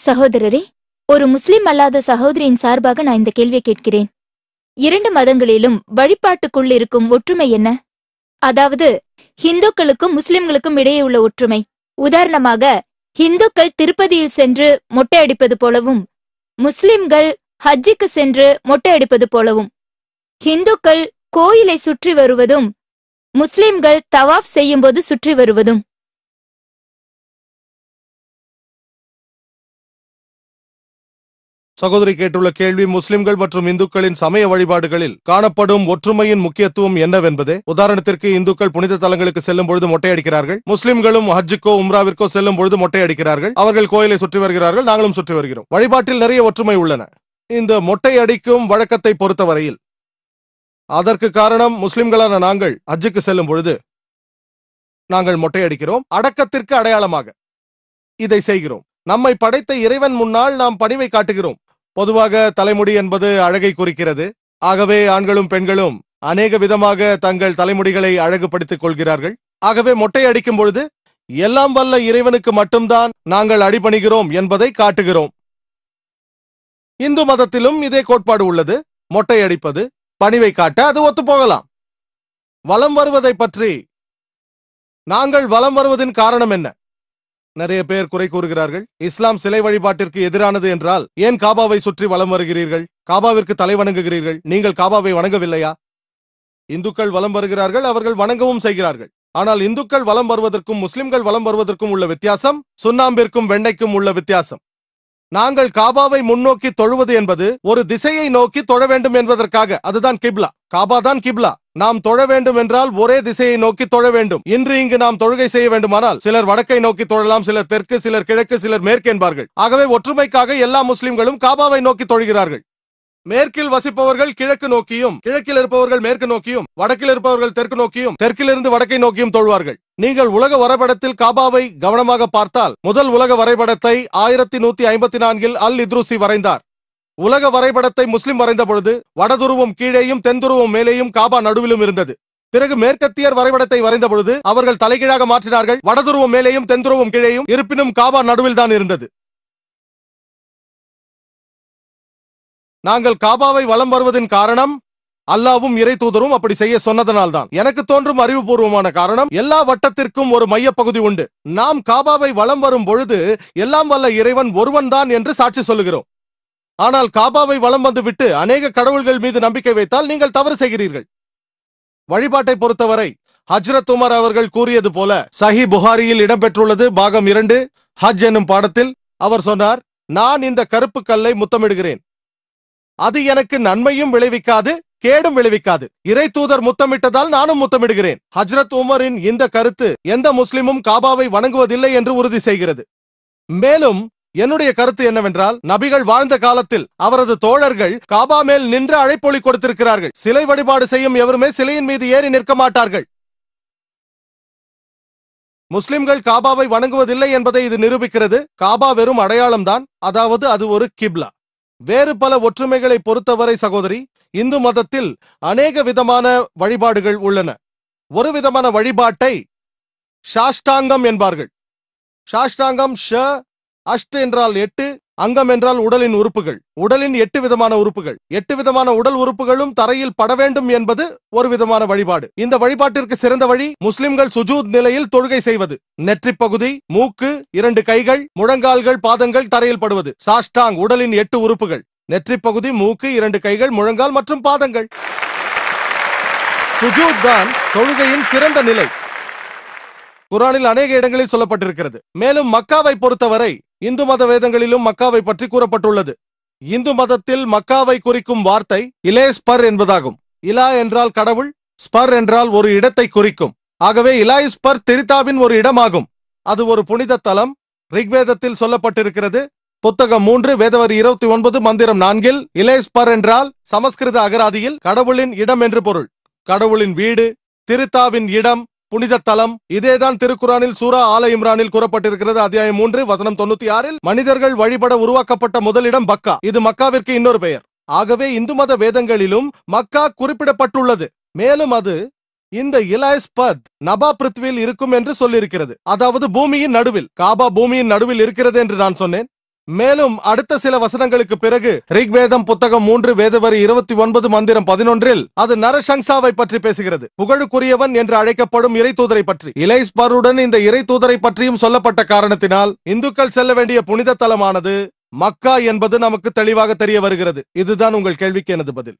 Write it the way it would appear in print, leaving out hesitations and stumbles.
சகோதரரே, ஒரு முஸ்லிம் அல்லாத சகோதரியின் சார்பாக நான் இந்த கேள்வியை கேட்கிறேன். இரண்டு மதங்களிலும் வழிபாட்டுக்குள் இருக்கும் ஒற்றுமை என்ன? அதாவது ஹிந்துக்களுக்கும் முஸ்லிம்களுக்கும் இடையே உள்ள ஒற்றுமை. உதாரணமாக, ஹிந்துக்கள் திருப்பதியில் சென்று மொட்டை அடிப்பது போலவும் முஸ்லிம்கள் ஹஜ்ஜுக்கு சென்று மொட்டை அடிப்பது போலவும், ஹிந்துக்கள் கோயிலை சுற்றி வருவதும் முஸ்லிம்கள் தவாஃப் செய்யும்போது சுற்றி வருவதும். சகோதரி கேட்டுள்ள கேள்வி முஸ்லிம்கள் மற்றும் இந்துக்களின் சமய வழிபாடுகளில் காணப்படும் ஒற்றுமையின் முக்கியத்துவம் என்னவென்பது. உதாரணத்திற்கு, இந்துக்கள் புனித தலங்களுக்கு செல்லும் பொழுது மொட்டை அடிக்கிறார்கள். முஸ்லிம்களும் ஹஜ்ஜுக்கோ உம்ராவிற்கோ செல்லும் பொழுது மொட்டை அடிக்கிறார்கள். அவர்கள் கோயிலை சுற்றி வருகிறார்கள், நாங்களும் சுற்றி வருகிறோம். வழிபாட்டில் நிறைய ஒற்றுமை உள்ளன. இந்த மொட்டை அடிக்கும் வழக்கத்தை பொறுத்தவரையில் அதற்கு காரணம், முஸ்லிம்களான நாங்கள் ஹஜ்ஜுக்கு செல்லும் பொழுது நாங்கள் மொட்டை அடிக்கிறோம். அடக்கத்திற்கு அடையாளமாக இதை செய்கிறோம். நம்மை படைத்த இறைவன் முன்னால் நாம் பணிவை காட்டுகிறோம். பொதுவாக தலைமுடி என்பது அழகை குறிக்கிறது. ஆகவே ஆண்களும் பெண்களும் அநேக விதமாக தங்கள் தலைமுடிகளை அழகுபடுத்திக் கொள்கிறார்கள். ஆகவே மொட்டை அடிக்கும் பொழுது எல்லாம் வல்ல இறைவனுக்கு மட்டும்தான் நாங்கள் அடிபணிகிறோம் என்பதை காட்டுகிறோம். இந்து மதத்திலும் இதே கோட்பாடு உள்ளது. மொட்டை அடிப்பது பணிவை காட்ட, அது ஒத்து போகலாம். வலம் வருவதை பற்றி, நாங்கள் வலம் வருவதின் காரணம் என்ன? நிறைய பேர் குறை கூறுகிறார்கள். இஸ்லாம் சிலை வழிபாட்டிற்கு எதிரானது என்றால் ஏன் காபாவை சுற்றி வலம் வருகிறீர்கள்? காபாவிற்கு தலை வணங்குகிறீர்கள். நீங்கள் காபாவை வணங்கவில்லையா? இந்துக்கள் வலம் வருகிறார்கள், அவர்கள் வணங்கவும் செய்கிறார்கள். ஆனால் இந்துக்கள் வலம் வருவதற்கும் முஸ்லிம்கள் வலம் வருவதற்கும் உள்ள வித்தியாசம் சுண்ணாம்பிற்கும் வெண்ணைக்கும் உள்ள வித்தியாசம். நாங்கள் காபாவை முன்னோக்கி தொழுவது என்பது ஒரு திசையை நோக்கி தொழ வேண்டும் என்பதற்காக. அதுதான் கிப்லா. காபா தான் கிப்லா. நாம் தொழ வேண்டும் என்றால் ஒரே திசையை நோக்கி தொழ வேண்டும். இன்று இங்கு நாம் தொழுகை செய்ய வேண்டுமானால் சிலர் வடக்கை நோக்கி தொழலாம், சிலர் தெற்கு, சிலர் கிழக்கு, சிலர் மேற்கு என்பார்கள். ஆகவே ஒற்றுமைக்காக எல்லா முஸ்லிம்களும் காபாவை நோக்கி தொழுகிறார்கள். மேற்கில் வசிப்பவர்கள் கிழக்கு நோக்கியும், கிழக்கில் இருப்பவர்கள் மேற்கு நோக்கியும், வடக்கில் இருப்பவர்கள் தெற்கு நோக்கியும், தெற்கிலிருந்து வடக்கை நோக்கியும் தொழுவார்கள். நீங்கள் உலக வரைபடத்தில் காபாவை கவனமாக பார்த்தால், முதல் உலக வரைபடத்தை 1154 அல் இத்ருசி வரைந்தார். உலக வரைபடத்தை முஸ்லிம் வரைந்த பொழுது வடதுருவம் கீழேயும் தென்துருவம் மேலேயும் காபா நடுவிலும் இருந்தது. பிறகு மேற்கத்தியர் வரைபடத்தை வரைந்த பொழுது அவர்கள் தலைகீழாக மாற்றினார்கள். வடதுருவம் மேலேயும் தென்துருவம் கீழேயும், இருப்பினும் காபா நடுவில் தான் இருந்தது. நாங்கள் காபாவை வலம் வருவதின் காரணம், அல்லாவும் இறை தூதரும் அப்படி செய்ய சொன்னதனால்தான். எனக்கு தோன்றும் அறிவுபூர்வமான காரணம், எல்லா வட்டத்திற்கும் ஒரு மையப்பகுதி உண்டு. நாம் காபாவை வலம் வரும் பொழுது எல்லாம் வல்ல இறைவன் ஒருவன் தான் என்று சாட்சி சொல்லுகிறோம். ஆனால் காபாவை வலம் வந்து விட்டு அநேக கடவுள்கள் மீது நம்பிக்கை வைத்தால் நீங்கள் தவறு செய்கிறீர்கள். வழிபாட்டை பொறுத்தவரை ஹஜ்ரத் உமர் அவர்கள் கூறியது போல சஹி புகாரியில் இடம்பெற்றுள்ளது. பாகம் 2 ஹஜ் என்னும் பாடத்தில் அவர் சொன்னார், நான் இந்த கருப்பு கல்லை முத்தமிடுகிறேன். அது எனக்கு நன்மையும் விளைவிக்காது, கேடும் விளைவிக்காது. இறை தூதர் முத்தமிட்டதால் நானும் முத்தமிடுகிறேன். ஹஜ்ரத் உமரின் இந்த கருத்து எந்த முஸ்லிமும் காபாவை வணங்குவதில்லை என்று உறுதி செய்கிறது. மேலும் என்னுடைய கருத்து என்னவென்றால், நபிகள் வாழ்ந்த காலத்தில் அவரது தோழர்கள் காபா மேல் நின்று அழைப்பொலி கொடுத்திருக்கிறார்கள். சிலை வழிபாடு செய்யும் எவருமே சிலையின் மீது ஏறி நிற்க மாட்டார்கள். முஸ்லிம்கள் காபாவை வணங்குவதில்லை என்பதை இது நிரூபிக்கிறது. காபா வெறும் அடையாளம்தான், அதாவது அது ஒரு கிப்லா. வேறு பல ஒற்றுமைகளை பொறுத்தவரை சகோதரி, இந்து மதத்தில் அநேக விதமான வழிபாடுகள் உள்ளன. ஒரு விதமான வழிபாட்டை சாஷ்டாங்கம் என்பார்கள். சாஷ்டாங்கம் ஷ, அஷ்ட் என்றால் 8, அங்கம் என்றால் உடலின் உறுப்புகள். உடலின் 8 விதமான உறுப்புகள். 8 விதமான உடல் உறுப்புகளும் தரையில் பட வேண்டும் என்பது ஒரு விதமான வழிபாடு. இந்த வழிபாட்டிற்கு சிறந்த வழி முஸ்லிம்கள் சுஜூத் நிலையில் தொழுகை செய்வது. நெற்றி பகுதி, மூக்கு, 2 கைகள், முழங்கால்கள், பாதங்கள் தரையில் படுவது. சாஷ்டாங் உடலின் 8 உறுப்புகள். நெற்றி பகுதி, மூக்கு, 2 கைகள், முழங்கால் மற்றும் பாதங்கள். சுஜூத் தான் தொழுகையின் சிறந்த நிலை. குர்ஆனில் அநேக இடங்களில் சொல்லப்பட்டிருக்கிறது. மேலும் மக்காவை பொறுத்தவரை இந்து மத வேதங்களிலும் மக்காவை பற்றி கூறப்பட்டுள்ளது. இந்து மதத்தில் மக்காவை குறிக்கும் வார்த்தை இலே ஸ்பர் என்பதாகும். இலா என்றால் கடவுள், ஸ்பர் என்றால் ஒரு இடத்தை குறிக்கும். ஆகவே இலாய் ஸ்பர் திரிதாவின் ஒரு இடமாகும். அது ஒரு புனித தலம். ரிக்வேதத்தில் சொல்லப்பட்டிருக்கிறது. புத்தகம் 3 வேதவரி 29 மந்திரம் 4 இலே ஸ்பர் என்றால் சமஸ்கிருத அகராதியில் கடவுளின் இடம் என்று பொருள். கடவுளின் வீடு, திருத்தாவின் இடம், புனித தலம். இதேதான் திருக்குரானில் சூரா ஆல இம்ரானில் கூறப்பட்டிருக்கிறது. அத்தியாயம் 3 வசனம் 96 மனிதர்கள் வழிபட உருவாக்கப்பட்ட முதலிடம் மக்கா. இது மக்காவிற்கு இன்னொரு பெயர். ஆகவே இந்து மத வேதங்களிலும் மக்கா குறிப்பிடப்பட்டுள்ளது. மேலும் அது இந்த இலாய்ஸ்பத் நபா பிருத்வியில் இருக்கும் என்று சொல்லியிருக்கிறது. அதாவது பூமியின் நடுவில். காபா பூமியின் நடுவில் இருக்கிறது என்று நான் சொன்னேன். மேலும் அடுத்த சில வசனங்களுக்கு பிறகு ரிக்வேதம் புத்தகம் 3 வேதவரி 29 மந்திரம் 11 அது நரசங்சாவை பற்றி பேசுகிறது. புகழுக்குரியவன் என்று அழைக்கப்படும் இறை தூதரை பற்றி. இலைஸ்பருடன் இந்த இறை தூதரை பற்றியும் சொல்லப்பட்ட காரணத்தினால் இந்துக்கள் செல்ல வேண்டிய புனித தலமானது மக்கா என்பது நமக்கு தெளிவாக தெரிய வருகிறது. இதுதான் உங்கள் கேள்விக்கு எனது பதில்.